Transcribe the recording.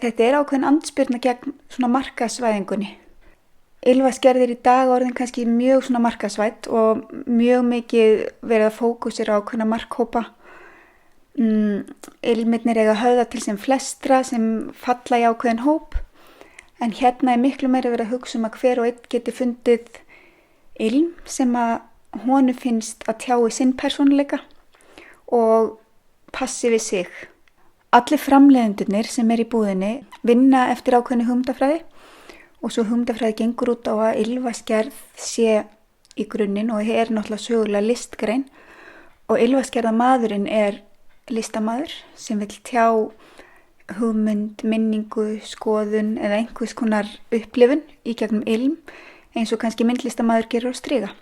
Þetta er ákveðin andspyrna gegn svona markaðsvæðingunni. Ylfaskerð í dag orðin kannski mjög svona markaðsvædd og mjög mikið verið að fókusera á ákveðna markhópa. Ilmirnir eiga að höfða til sem flestra sem falla í ákveðin hóp. En hérna er miklu meira verið að hugsa að hver og einn geti fundið ilm sem að honum finnst að tjái sinn persónuleika og passi við sig. Allir framleiðendurnir sem í búðinni vinna eftir ákveðnu hugmyndafræði og svo hugmyndafræði gengur út á að ylfaskerð sé í grunninn og er náttúrulega sögulega listgrein og ylfaskerðamaðurinn er listamaður sem vill tjá hugmynd, minningu, skoðun eða einhvers konar upplifun í gegnum ilm eins og kannski myndlistamaður gerir á striga.